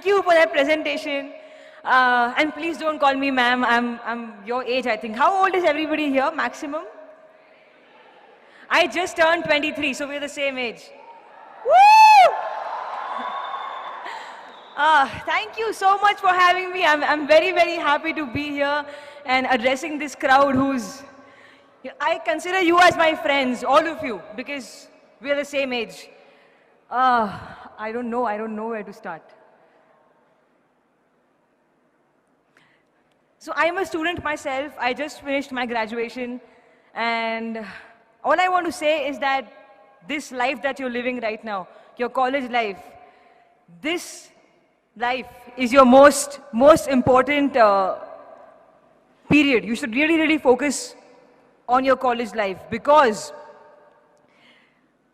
thank you for that presentation. And please don't call me ma'am. I'm your age, I think. How old is everybody here, maximum? I just turned 23, so we're the same age. Woo! Thank you so much for having me. I'm very, very happy to be here and addressing this crowd who's... I consider you as my friends, all of you, because we're the same age. I don't know where to start. So I'm a student myself. I just finished my graduation, and all I want to say is that this life that you're living right now, your college life, this life is your most important period. You should really, really focus on your college life, because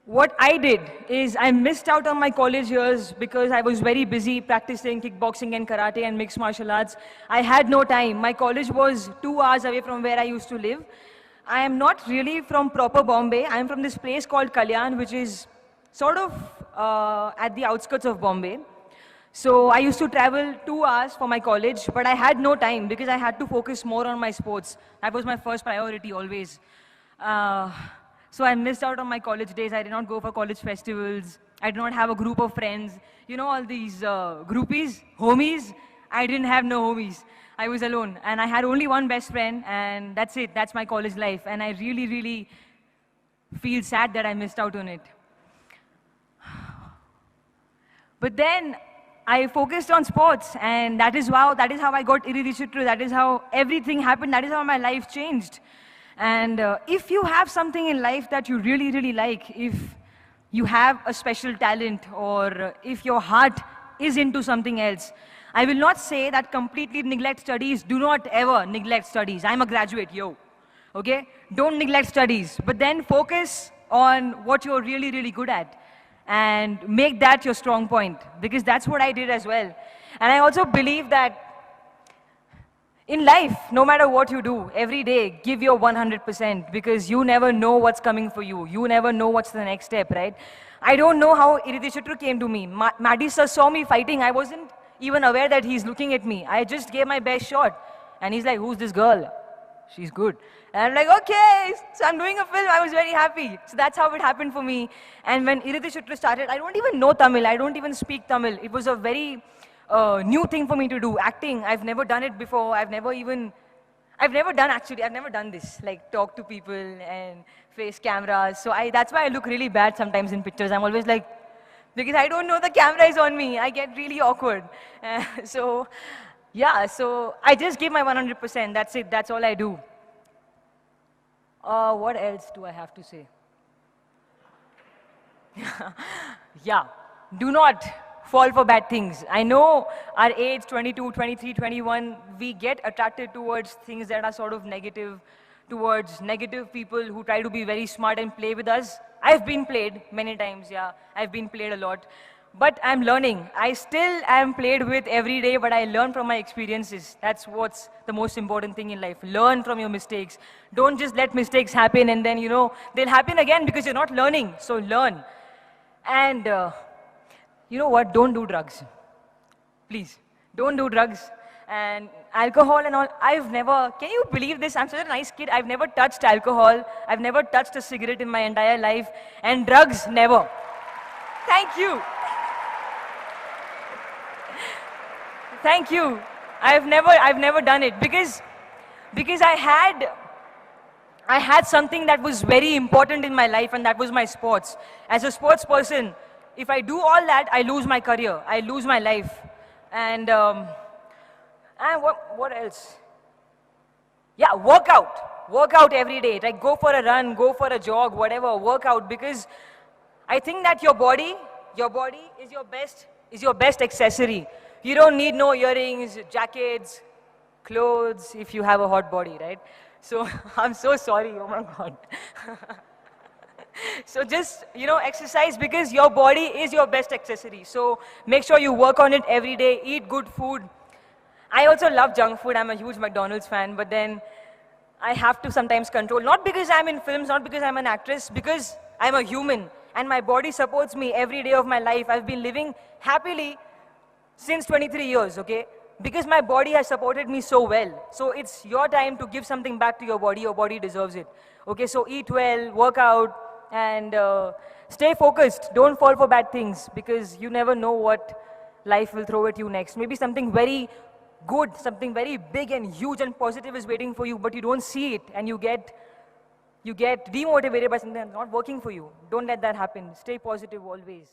what I did is I missed out on my college years because I was very busy practicing kickboxing and karate and mixed martial arts. I had no time. My college was 2 hours away from where I used to live. I am not really from proper Bombay. I am from this place called Kalyan, which is sort of at the outskirts of Bombay. So I used to travel 2 hours for my college, but I had no time because I had to focus more on my sports. That was my first priority always. So I missed out on my college days. I did not go for college festivals. I did not have a group of friends. You know, all these groupies, homies. I didn't have no homies. I was alone. And I had only one best friend, and that's it. That's my college life. And I really, really feel sad that I missed out on it. But then I focused on sports, and that is how I got Iridishitru. That is how everything happened. That is how my life changed. And if you have something in life that you really, really like, if you have a special talent, or if your heart is into something else, I will not say that completely neglect studies. Do not ever neglect studies. I'm a graduate, yo. Okay? Don't neglect studies. But then focus on what you're really, really good at, and make that your strong point, because that's what I did as well. And I also believe that in life, no matter what you do, every day, give your 100%, because you never know what's coming for you. You never know what's the next step, right? I don't know how Iridishitru came to me. Maddy sir saw me fighting. I wasn't even aware that he's looking at me. I just gave my best shot. And he's like, who's this girl? She's good. And I'm like, okay, so I'm doing a film. I was very happy. So that's how it happened for me. And when Iridishitru started, I don't even know Tamil. I don't even speak Tamil. It was a very new thing for me to do. Acting, I've never done it before. I've never done this, like talk to people and face cameras. So that's why I look really bad sometimes in pictures. I'm always like, because I don't know the camera is on me. I get really awkward. So I just give my 100%. That's it. That's all I do. What else do I have to say? Yeah, do not fall for bad things. I know our age, 22, 23, 21, we get attracted towards things that are sort of negative, towards negative people who try to be very smart and play with us. I've been played many times, yeah. I've been played a lot. But I'm learning. I still am played with every day, but I learn from my experiences. That's what's the most important thing in life. Learn from your mistakes. Don't just let mistakes happen and then, they'll happen again because you're not learning. So learn. And you know what? Don't do drugs. Please, don't do drugs. And alcohol and all, can you believe this? I'm such a nice kid. I've never touched alcohol. I've never touched a cigarette in my entire life. And drugs, never. Thank you. Thank you. I've never done it because I had something that was very important in my life, and that was my sports. As a sports person, if I do all that, I lose my career. I lose my life. And what else? Yeah, work out. Work out every day. Like go for a run, go for a jog, whatever. Work out, because I think that your body is your best accessory. You don't need no earrings, jackets, clothes if you have a hot body, right? So I'm so sorry. Oh my God. So just, exercise, because your body is your best accessory. So make sure you work on it every day, eat good food. I also love junk food. I'm a huge McDonald's fan, but then I have to sometimes control. Not because I'm in films, not because I'm an actress, because I'm a human and my body supports me every day of my life. I've been living happily since 23 years, okay? Because my body has supported me so well. So it's your time to give something back to your body deserves it. Okay, so eat well, work out, and stay focused. Don't fall for bad things, because you never know what life will throw at you next. Maybe something very good, something very big and huge and positive is waiting for you, but you don't see it, and you get demotivated by something that's not working for you. Don't let that happen. Stay positive always.